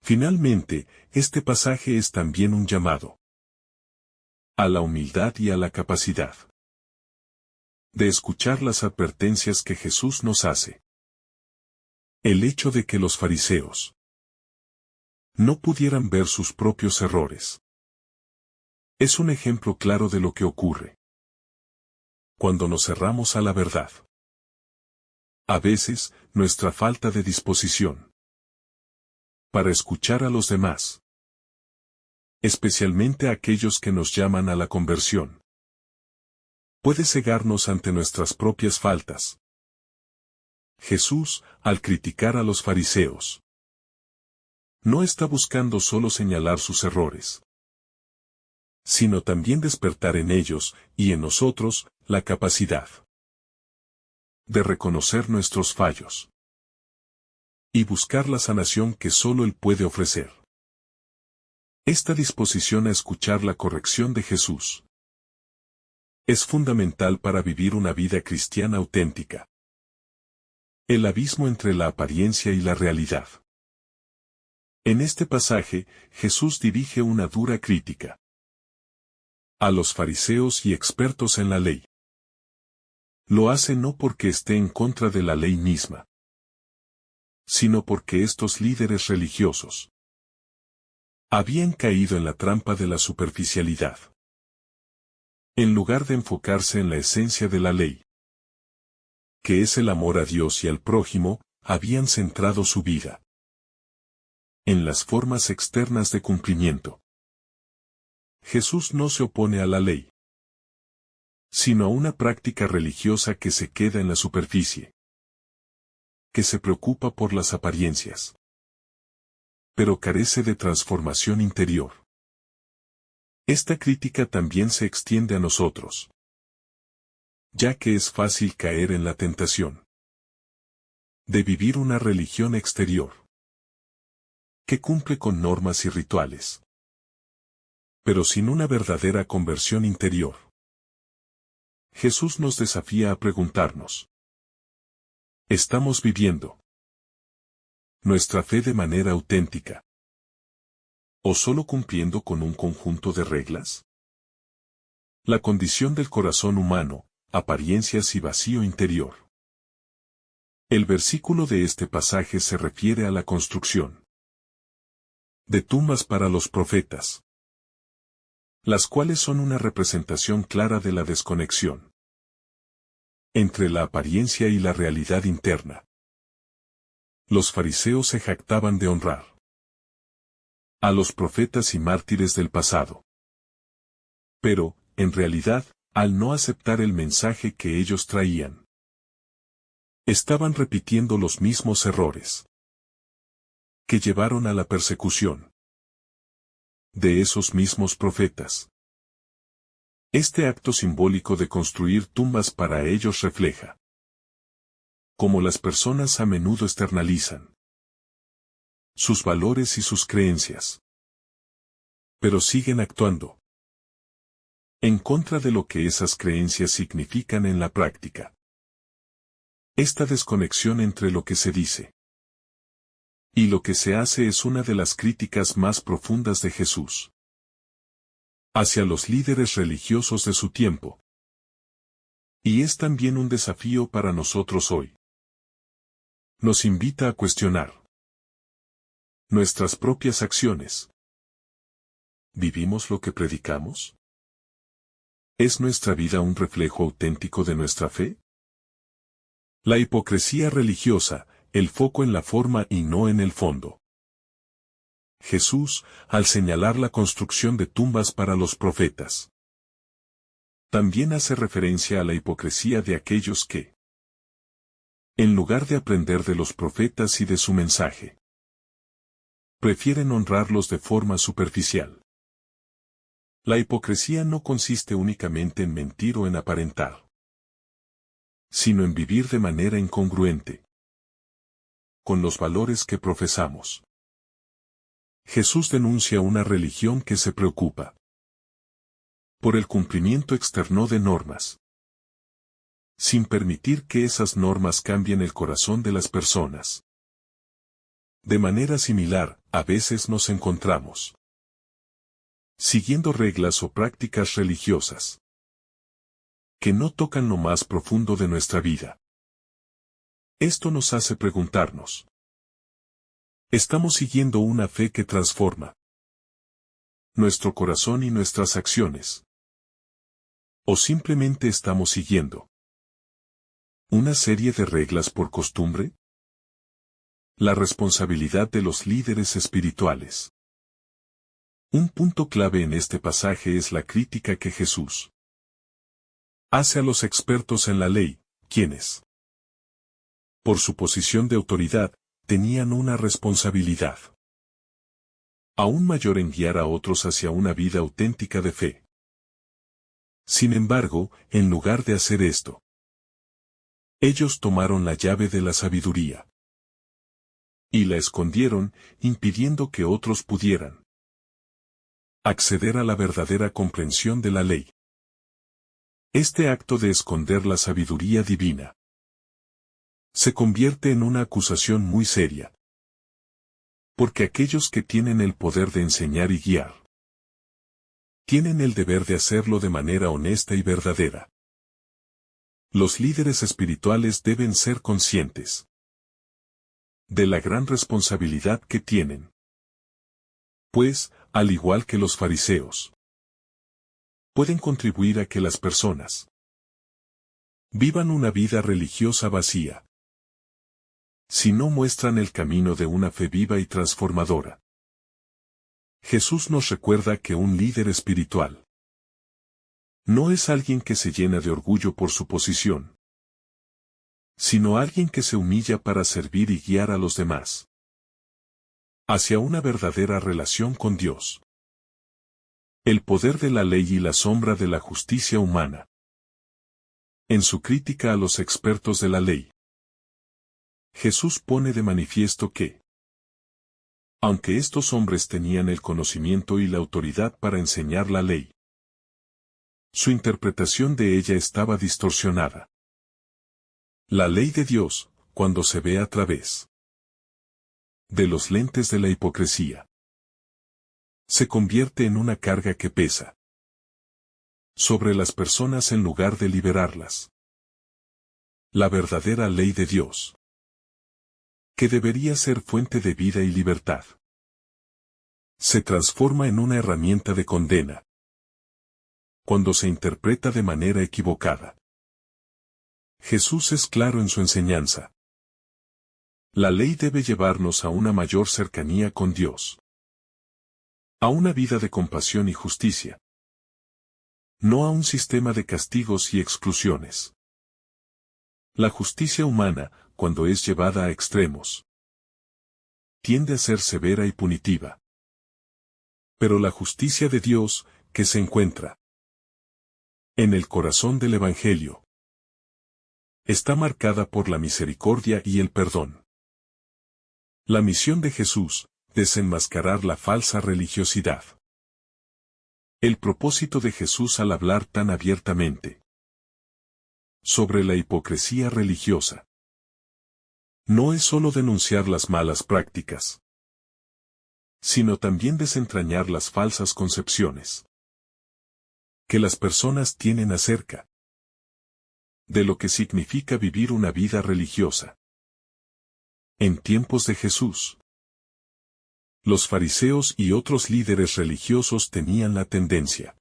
Finalmente, este pasaje es también un llamado a la humildad y a la capacidad de escuchar las advertencias que Jesús nos hace. El hecho de que los fariseos no pudieran ver sus propios errores es un ejemplo claro de lo que ocurre cuando nos cerramos a la verdad. A veces, nuestra falta de disposición para escuchar a los demás, especialmente a aquellos que nos llaman a la conversión, puede cegarnos ante nuestras propias faltas. Jesús, al criticar a los fariseos, no está buscando solo señalar sus errores, sino también despertar en ellos, y en nosotros, la capacidad de reconocer nuestros fallos y buscar la sanación que solo Él puede ofrecer. Esta disposición a escuchar la corrección de Jesús es fundamental para vivir una vida cristiana auténtica. El abismo entre la apariencia y la realidad. En este pasaje, Jesús dirige una dura crítica a los fariseos y expertos en la ley. Lo hace no porque esté en contra de la ley misma, sino porque estos líderes religiosos habían caído en la trampa de la superficialidad. En lugar de enfocarse en la esencia de la ley, que es el amor a Dios y al prójimo, habían centrado su vida en las formas externas de cumplimiento. Jesús no se opone a la ley, sino a una práctica religiosa que se queda en la superficie, que se preocupa por las apariencias, pero carece de transformación interior. Esta crítica también se extiende a nosotros, ya que es fácil caer en la tentación de vivir una religión exterior que cumple con normas y rituales, pero sin una verdadera conversión interior. Jesús nos desafía a preguntarnos: ¿estamos viviendo nuestra fe de manera auténtica, o solo cumpliendo con un conjunto de reglas? La condición del corazón humano, apariencias y vacío interior. El versículo de este pasaje se refiere a la construcción de tumbas para los profetas, las cuales son una representación clara de la desconexión entre la apariencia y la realidad interna. Los fariseos se jactaban de honrar a los profetas y mártires del pasado. Pero, en realidad, al no aceptar el mensaje que ellos traían, estaban repitiendo los mismos errores que llevaron a la persecución de esos mismos profetas. Este acto simbólico de construir tumbas para ellos refleja cómo las personas a menudo externalizan sus valores y sus creencias, pero siguen actuando en contra de lo que esas creencias significan en la práctica. Esta desconexión entre lo que se dice y lo que se hace es una de las críticas más profundas de Jesús hacia los líderes religiosos de su tiempo. Y es también un desafío para nosotros hoy. Nos invita a cuestionar nuestras propias acciones. ¿Vivimos lo que predicamos? ¿Es nuestra vida un reflejo auténtico de nuestra fe? La hipocresía religiosa, el foco en la forma y no en el fondo. Jesús, al señalar la construcción de tumbas para los profetas, también hace referencia a la hipocresía de aquellos que, en lugar de aprender de los profetas y de su mensaje, prefieren honrarlos de forma superficial. La hipocresía no consiste únicamente en mentir o en aparentar, sino en vivir de manera incongruente con los valores que profesamos. Jesús denuncia una religión que se preocupa por el cumplimiento externo de normas, sin permitir que esas normas cambien el corazón de las personas. De manera similar, a veces nos encontramos siguiendo reglas o prácticas religiosas que no tocan lo más profundo de nuestra vida. Esto nos hace preguntarnos: ¿estamos siguiendo una fe que transforma nuestro corazón y nuestras acciones? ¿O simplemente estamos siguiendo una serie de reglas por costumbre? La responsabilidad de los líderes espirituales. Un punto clave en este pasaje es la crítica que Jesús hace a los expertos en la ley, quienes, por su posición de autoridad, tenían una responsabilidad aún mayor en guiar a otros hacia una vida auténtica de fe. Sin embargo, en lugar de hacer esto, ellos tomaron la llave de la sabiduría y la escondieron, impidiendo que otros pudieran acceder a la verdadera comprensión de la ley. Este acto de esconder la sabiduría divina se convierte en una acusación muy seria, porque aquellos que tienen el poder de enseñar y guiar tienen el deber de hacerlo de manera honesta y verdadera. Los líderes espirituales deben ser conscientes de la gran responsabilidad que tienen, pues, al igual que los fariseos, pueden contribuir a que las personas vivan una vida religiosa vacía si no muestran el camino de una fe viva y transformadora. Jesús nos recuerda que un líder espiritual no es alguien que se llena de orgullo por su posición, sino alguien que se humilla para servir y guiar a los demás hacia una verdadera relación con Dios. El poder de la ley y la sombra de la justicia humana. En su crítica a los expertos de la ley, Jesús pone de manifiesto que, aunque estos hombres tenían el conocimiento y la autoridad para enseñar la ley, su interpretación de ella estaba distorsionada. La ley de Dios, cuando se ve a través de los lentes de la hipocresía, se convierte en una carga que pesa sobre las personas en lugar de liberarlas. La verdadera ley de Dios, que debería ser fuente de vida y libertad, se transforma en una herramienta de condena cuando se interpreta de manera equivocada. Jesús es claro en su enseñanza. La ley debe llevarnos a una mayor cercanía con Dios. A una vida de compasión y justicia. No a un sistema de castigos y exclusiones. La justicia humana, cuando es llevada a extremos, tiende a ser severa y punitiva. Pero la justicia de Dios, que se encuentra en el corazón del Evangelio, está marcada por la misericordia y el perdón. La misión de Jesús, desenmascarar la falsa religiosidad. El propósito de Jesús al hablar tan abiertamente sobre la hipocresía religiosa no es sólo denunciar las malas prácticas, sino también desentrañar las falsas concepciones que las personas tienen acerca de lo que significa vivir una vida religiosa. En tiempos de Jesús, los fariseos y otros líderes religiosos tenían la tendencia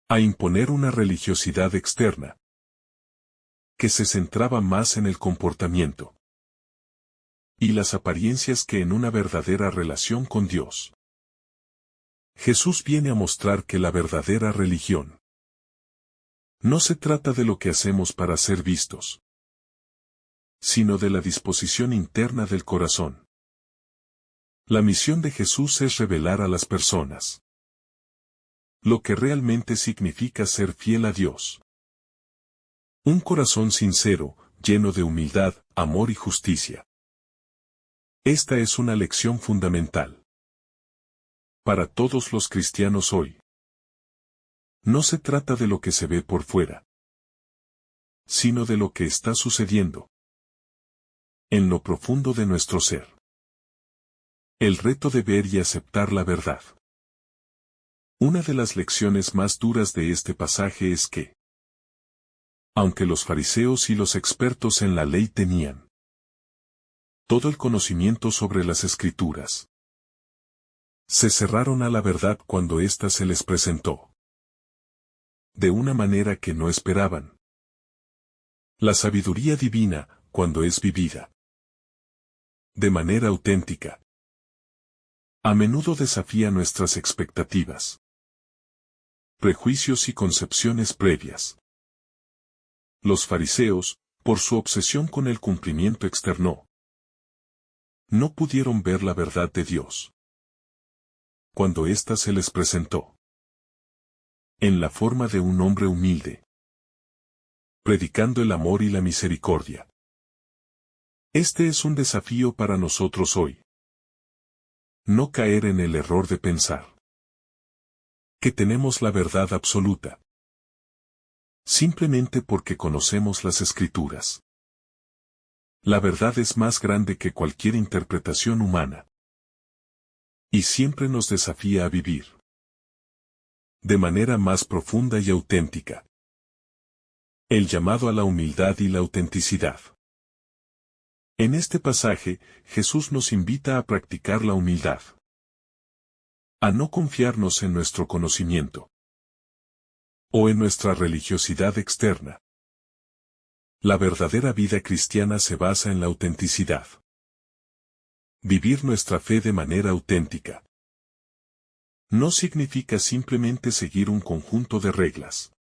a imponer una religiosidad externa que se centraba más en el comportamiento y las apariencias que en una verdadera relación con Dios. Jesús viene a mostrar que la verdadera religión no se trata de lo que hacemos para ser vistos, sino de la disposición interna del corazón. La misión de Jesús es revelar a las personas lo que realmente significa ser fiel a Dios. Un corazón sincero, lleno de humildad, amor y justicia. Esta es una lección fundamental para todos los cristianos hoy. No se trata de lo que se ve por fuera, sino de lo que está sucediendo en lo profundo de nuestro ser. El reto de ver y aceptar la verdad. Una de las lecciones más duras de este pasaje es que, aunque los fariseos y los expertos en la ley tenían todo el conocimiento sobre las Escrituras, se cerraron a la verdad cuando ésta se les presentó de una manera que no esperaban. La sabiduría divina, cuando es vivida de manera auténtica, a menudo desafía nuestras expectativas, prejuicios y concepciones previas. Los fariseos, por su obsesión con el cumplimiento externo, no pudieron ver la verdad de Dios cuando ésta se les presentó en la forma de un hombre humilde, predicando el amor y la misericordia. Este es un desafío para nosotros hoy. No caer en el error de pensar que tenemos la verdad absoluta, simplemente porque conocemos las Escrituras. La verdad es más grande que cualquier interpretación humana, y siempre nos desafía a vivir de manera más profunda y auténtica. El llamado a la humildad y la autenticidad. En este pasaje, Jesús nos invita a practicar la humildad, a no confiarnos en nuestro conocimiento o en nuestra religiosidad externa. La verdadera vida cristiana se basa en la autenticidad. Vivir nuestra fe de manera auténtica no significa simplemente seguir un conjunto de reglas,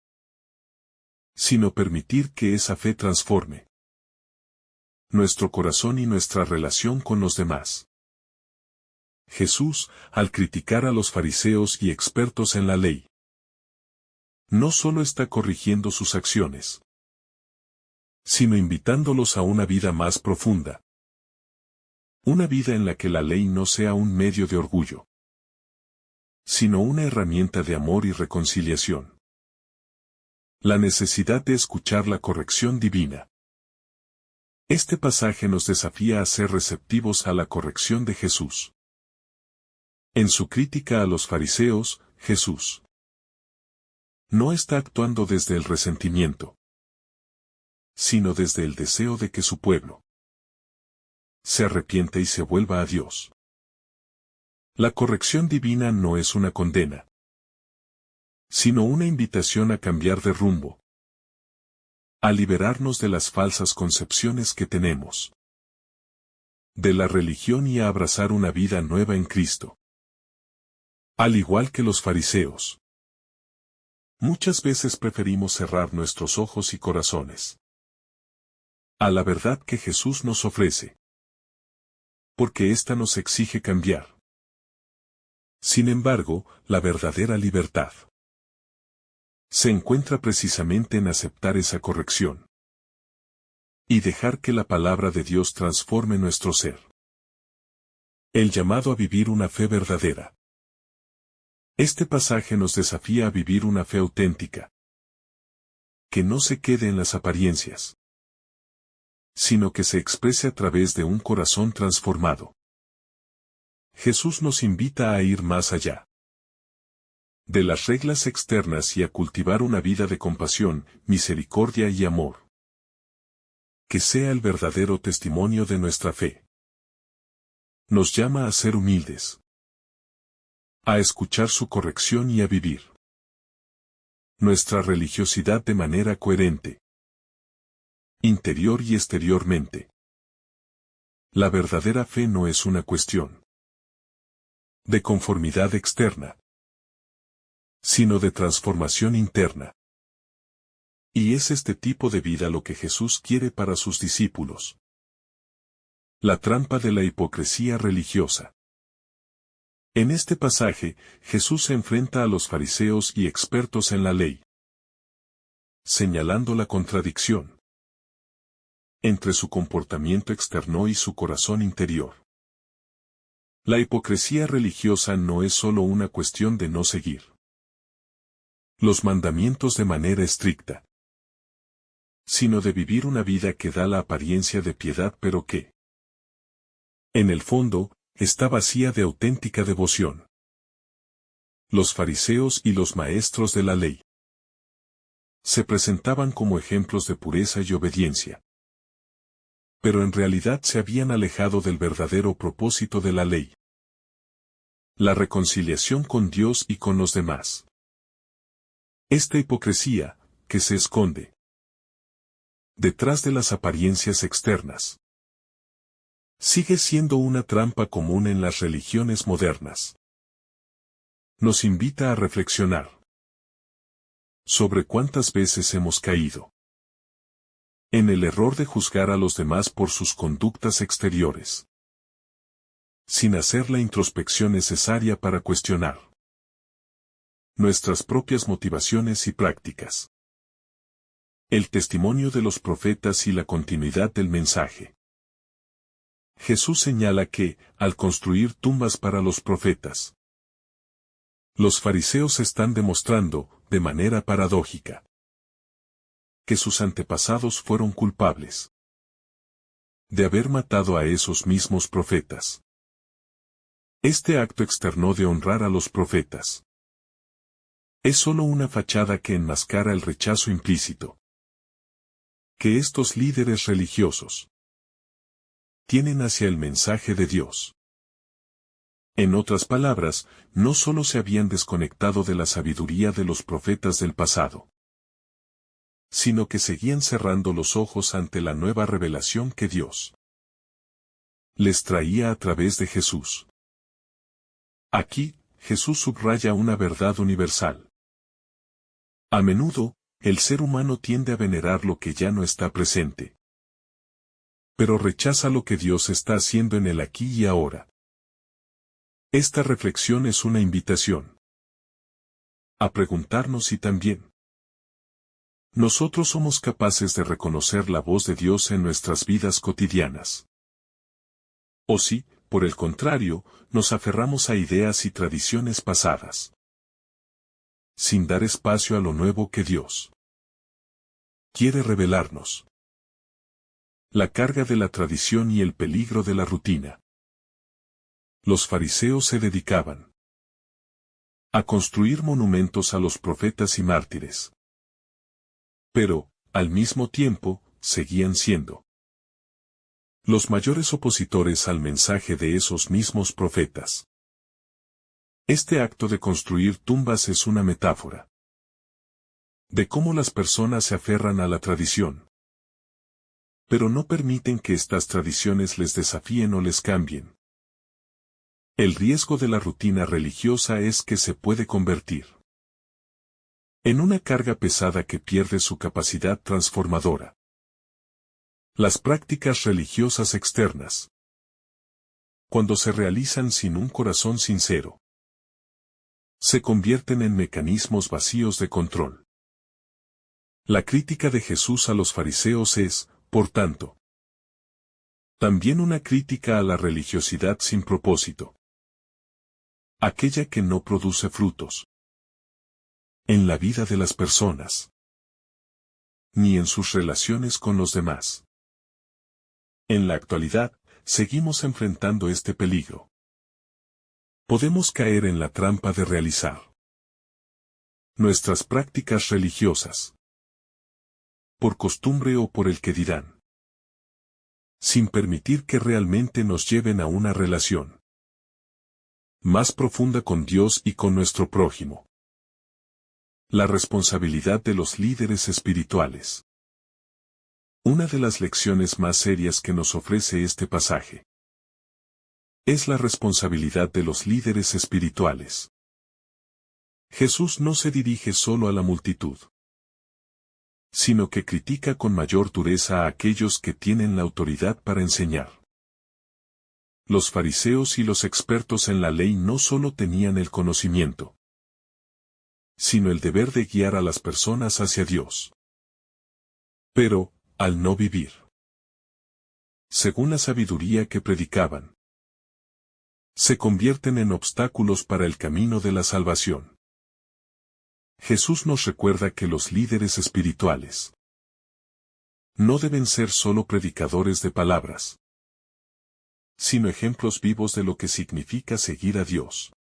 sino permitir que esa fe transforme nuestro corazón y nuestra relación con los demás. Jesús, al criticar a los fariseos y expertos en la ley, no solo está corrigiendo sus acciones, sino invitándolos a una vida más profunda. Una vida en la que la ley no sea un medio de orgullo, sino una herramienta de amor y reconciliación. La necesidad de escuchar la corrección divina. Este pasaje nos desafía a ser receptivos a la corrección de Jesús. En su crítica a los fariseos, Jesús no está actuando desde el resentimiento, sino desde el deseo de que su pueblo se arrepienta y se vuelva a Dios. La corrección divina no es una condena, sino una invitación a cambiar de rumbo, a liberarnos de las falsas concepciones que tenemos de la religión y a abrazar una vida nueva en Cristo. Al igual que los fariseos, muchas veces preferimos cerrar nuestros ojos y corazones a la verdad que Jesús nos ofrece, porque ésta nos exige cambiar. Sin embargo, la verdadera libertad se encuentra precisamente en aceptar esa corrección y dejar que la palabra de Dios transforme nuestro ser. El llamado a vivir una fe verdadera. Este pasaje nos desafía a vivir una fe auténtica, que no se quede en las apariencias, sino que se exprese a través de un corazón transformado. Jesús nos invita a ir más allá de las reglas externas y a cultivar una vida de compasión, misericordia y amor, que sea el verdadero testimonio de nuestra fe. Nos llama a ser humildes, a escuchar su corrección y a vivir nuestra religiosidad de manera coherente, interior y exteriormente. La verdadera fe no es una cuestión de conformidad externa, sino de transformación interna. Y es este tipo de vida lo que Jesús quiere para sus discípulos. La trampa de la hipocresía religiosa. En este pasaje, Jesús se enfrenta a los fariseos y expertos en la ley, señalando la contradicción entre su comportamiento externo y su corazón interior. La hipocresía religiosa no es solo una cuestión de no seguir los mandamientos de manera estricta, sino de vivir una vida que da la apariencia de piedad pero que, en el fondo, está vacía de auténtica devoción. Los fariseos y los maestros de la ley se presentaban como ejemplos de pureza y obediencia, pero en realidad se habían alejado del verdadero propósito de la ley: la reconciliación con Dios y con los demás. Esta hipocresía, que se esconde detrás de las apariencias externas, sigue siendo una trampa común en las religiones modernas. Nos invita a reflexionar sobre cuántas veces hemos caído en el error de juzgar a los demás por sus conductas exteriores, sin hacer la introspección necesaria para cuestionar nuestras propias motivaciones y prácticas. El testimonio de los profetas y la continuidad del mensaje. Jesús señala que, al construir tumbas para los profetas, los fariseos están demostrando, de manera paradójica, que sus antepasados fueron culpables de haber matado a esos mismos profetas. Este acto externo de honrar a los profetas es solo una fachada que enmascara el rechazo implícito que estos líderes religiosos tienen hacia el mensaje de Dios. En otras palabras, no solo se habían desconectado de la sabiduría de los profetas del pasado, sino que seguían cerrando los ojos ante la nueva revelación que Dios les traía a través de Jesús. Aquí, Jesús subraya una verdad universal. A menudo, el ser humano tiende a venerar lo que ya no está presente, pero rechaza lo que Dios está haciendo en el aquí y ahora. Esta reflexión es una invitación a preguntarnos si también nosotros somos capaces de reconocer la voz de Dios en nuestras vidas cotidianas. O si, por el contrario, nos aferramos a ideas y tradiciones pasadas, sin dar espacio a lo nuevo que Dios quiere revelarnos. La carga de la tradición y el peligro de la rutina. Los fariseos se dedicaban a construir monumentos a los profetas y mártires, pero, al mismo tiempo, seguían siendo los mayores opositores al mensaje de esos mismos profetas. Este acto de construir tumbas es una metáfora de cómo las personas se aferran a la tradición, pero no permiten que estas tradiciones les desafíen o les cambien El riesgo de la rutina religiosa es que se puede convertir en una carga pesada que pierde su capacidad transformadora. Las prácticas religiosas externas, cuando se realizan sin un corazón sincero, se convierten en mecanismos vacíos de control. La crítica de Jesús a los fariseos es, por tanto, también una crítica a la religiosidad sin propósito, aquella que no produce frutos en la vida de las personas, ni en sus relaciones con los demás. En la actualidad, seguimos enfrentando este peligro. Podemos caer en la trampa de realizar nuestras prácticas religiosas por costumbre o por el que dirán, sin permitir que realmente nos lleven a una relación más profunda con Dios y con nuestro prójimo. La responsabilidad de los líderes espirituales. Una de las lecciones más serias que nos ofrece este pasaje es la responsabilidad de los líderes espirituales. Jesús no se dirige solo a la multitud, sino que critica con mayor dureza a aquellos que tienen la autoridad para enseñar. Los fariseos y los expertos en la ley no solo tenían el conocimiento, sino el deber de guiar a las personas hacia Dios. Pero, al no vivir según la sabiduría que predicaban, se convierten en obstáculos para el camino de la salvación. Jesús nos recuerda que los líderes espirituales no deben ser solo predicadores de palabras, sino ejemplos vivos de lo que significa seguir a Dios.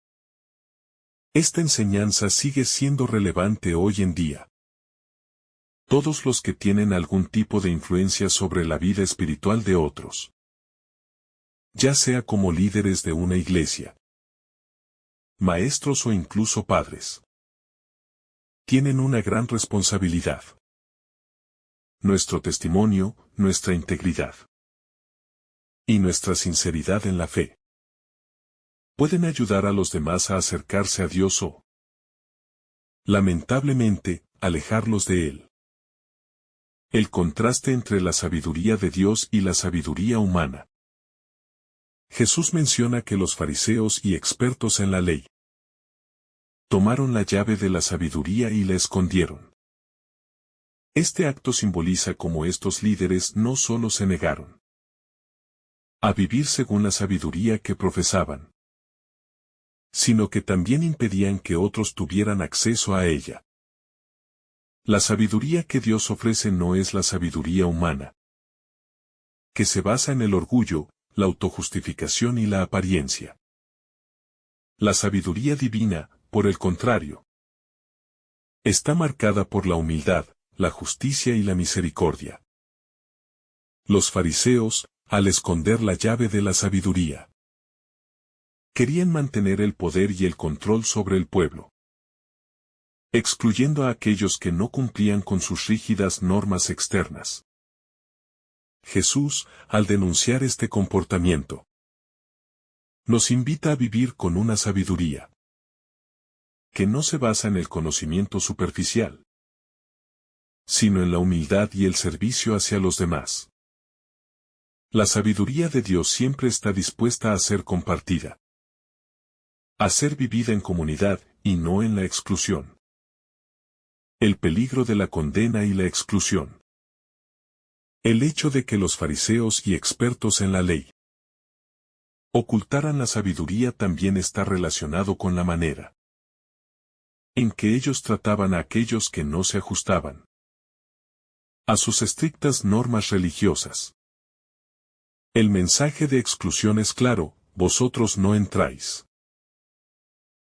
Esta enseñanza sigue siendo relevante hoy en día. Todos los que tienen algún tipo de influencia sobre la vida espiritual de otros, ya sea como líderes de una iglesia, maestros o incluso padres, tienen una gran responsabilidad. Nuestro testimonio, nuestra integridad y nuestra sinceridad en la fe pueden ayudar a los demás a acercarse a Dios o, lamentablemente, alejarlos de Él. El contraste entre la sabiduría de Dios y la sabiduría humana. Jesús menciona que los fariseos y expertos en la ley tomaron la llave de la sabiduría y la escondieron. Este acto simboliza cómo estos líderes no solo se negaron a vivir según la sabiduría que profesaban, sino que también impedían que otros tuvieran acceso a ella. La sabiduría que Dios ofrece no es la sabiduría humana, que se basa en el orgullo, la autojustificación y la apariencia. La sabiduría divina, por el contrario, está marcada por la humildad, la justicia y la misericordia. Los fariseos, al esconder la llave de la sabiduría, querían mantener el poder y el control sobre el pueblo, excluyendo a aquellos que no cumplían con sus rígidas normas externas. Jesús, al denunciar este comportamiento, nos invita a vivir con una sabiduría que no se basa en el conocimiento superficial, sino en la humildad y el servicio hacia los demás. La sabiduría de Dios siempre está dispuesta a ser compartida, a ser vivida en comunidad y no en la exclusión. El peligro de la condena y la exclusión. El hecho de que los fariseos y expertos en la ley ocultaran la sabiduría también está relacionado con la manera en que ellos trataban a aquellos que no se ajustaban a sus estrictas normas religiosas. El mensaje de exclusión es claro: vosotros no entráis.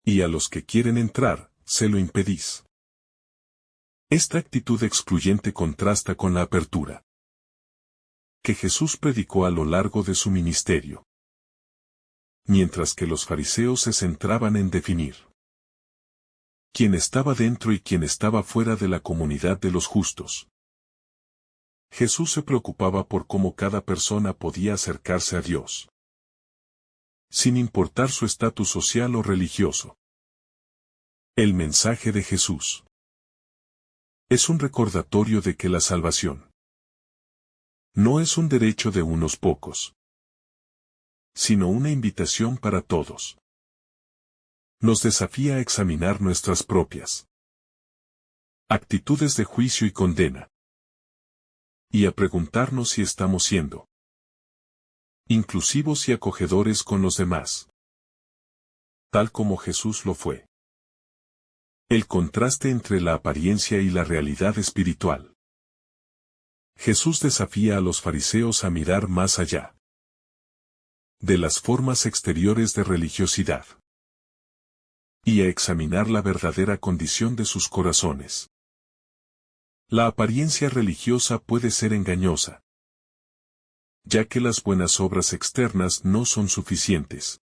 Y a los que quieren entrar, se lo impedís. Esta actitud excluyente contrasta con la apertura que Jesús predicó a lo largo de su ministerio. Mientras que los fariseos se centraban en definir quién estaba dentro y quién estaba fuera de la comunidad de los justos, Jesús se preocupaba por cómo cada persona podía acercarse a Dios. sin importar su estatus social o religioso. El mensaje de Jesús es un recordatorio de que la salvación no es un derecho de unos pocos, sino una invitación para todos. Nos desafía a examinar nuestras propias actitudes de juicio y condena, y a preguntarnos si estamos siendo inclusivos y acogedores con los demás, tal como Jesús lo fue. El contraste entre la apariencia y la realidad espiritual. Jesús desafía a los fariseos a mirar más allá de las formas exteriores de religiosidad y a examinar la verdadera condición de sus corazones. La apariencia religiosa puede ser engañosa, ya que las buenas obras externas no son suficientes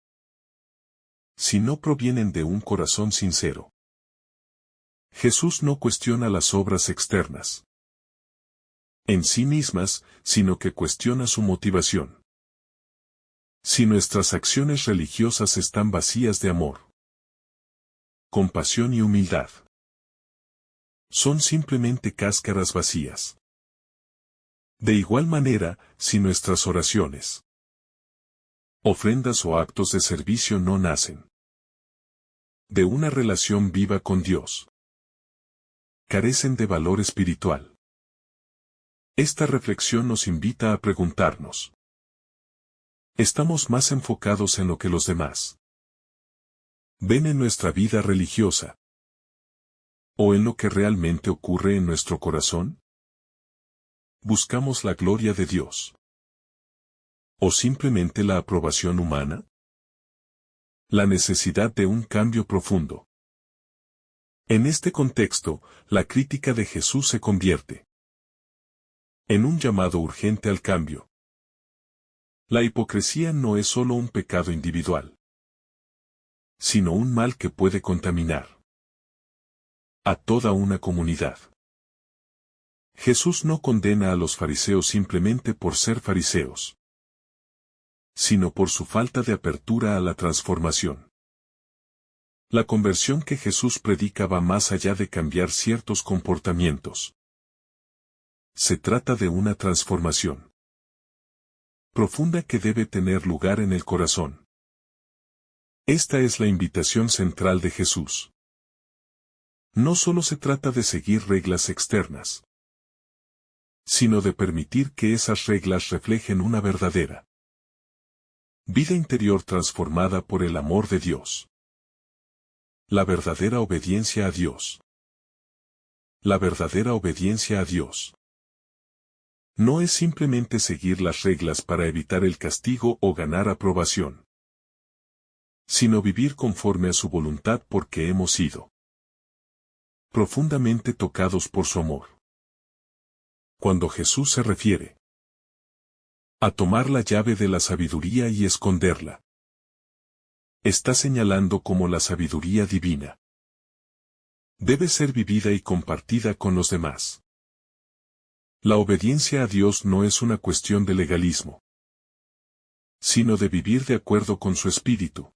si no provienen de un corazón sincero. Jesús no cuestiona las obras externas en sí mismas, sino que cuestiona su motivación. Si nuestras acciones religiosas están vacías de amor, compasión y humildad, son simplemente cáscaras vacías. De igual manera, si nuestras oraciones, ofrendas o actos de servicio no nacen de una relación viva con Dios, carecen de valor espiritual. Esta reflexión nos invita a preguntarnos: ¿estamos más enfocados en lo que los demás ven en nuestra vida religiosa, o en lo que realmente ocurre en nuestro corazón? ¿Buscamos la gloria de Dios, o simplemente la aprobación humana? La necesidad de un cambio profundo. En este contexto, la crítica de Jesús se convierte en un llamado urgente al cambio. La hipocresía no es solo un pecado individual, sino un mal que puede contaminar a toda una comunidad. Jesús no condena a los fariseos simplemente por ser fariseos, sino por su falta de apertura a la transformación. La conversión que Jesús predica va más allá de cambiar ciertos comportamientos. Se trata de una transformación profunda que debe tener lugar en el corazón. Esta es la invitación central de Jesús. No solo se trata de seguir reglas externas, sino de permitir que esas reglas reflejen una verdadera vida interior transformada por el amor de Dios. La verdadera obediencia a Dios. La verdadera obediencia a Dios no es simplemente seguir las reglas para evitar el castigo o ganar aprobación, sino vivir conforme a su voluntad porque hemos sido profundamente tocados por su amor. Cuando Jesús se refiere a tomar la llave de la sabiduría y esconderla, está señalando como la sabiduría divina debe ser vivida y compartida con los demás. La obediencia a Dios no es una cuestión de legalismo, sino de vivir de acuerdo con su espíritu.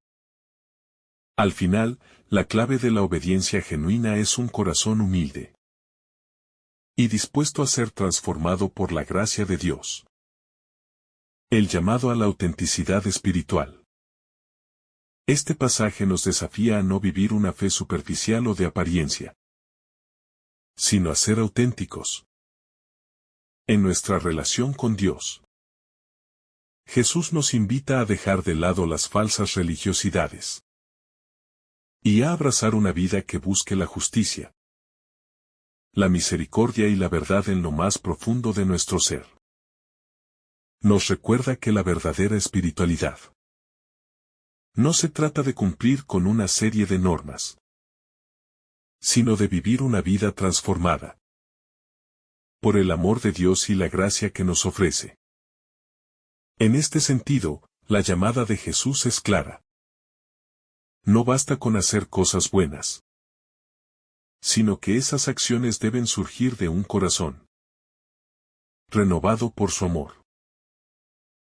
Al final, la clave de la obediencia genuina es un corazón humilde y dispuesto a ser transformado por la gracia de Dios. El llamado a la autenticidad espiritual. Este pasaje nos desafía a no vivir una fe superficial o de apariencia, sino a ser auténticos en nuestra relación con Dios. Jesús nos invita a dejar de lado las falsas religiosidades y a abrazar una vida que busque la justicia, la misericordia y la verdad en lo más profundo de nuestro ser. Nos recuerda que la verdadera espiritualidad no se trata de cumplir con una serie de normas, sino de vivir una vida transformada por el amor de Dios y la gracia que nos ofrece. En este sentido, la llamada de Jesús es clara. No basta con hacer cosas buenas, sino que esas acciones deben surgir de un corazón renovado por su amor.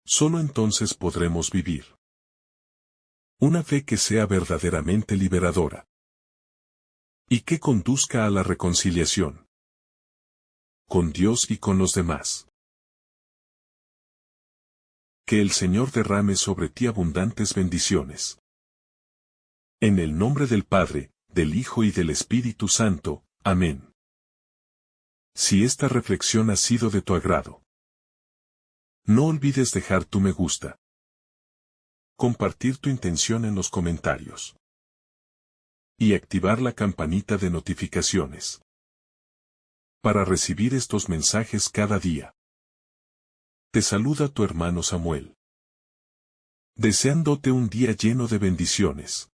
Solo entonces podremos vivir Una fe que sea verdaderamente liberadora. Y que conduzca a la reconciliación. Con Dios y con los demás. Que el Señor derrame sobre ti abundantes bendiciones. En el nombre del Padre, del Hijo y del Espíritu Santo. Amén. Si esta reflexión ha sido de tu agrado, no olvides dejar tu me gusta. Compartir tu intención en los comentarios. Y activar la campanita de notificaciones. Para recibir estos mensajes cada día. Te saluda tu hermano Samuel. Deseándote un día lleno de bendiciones.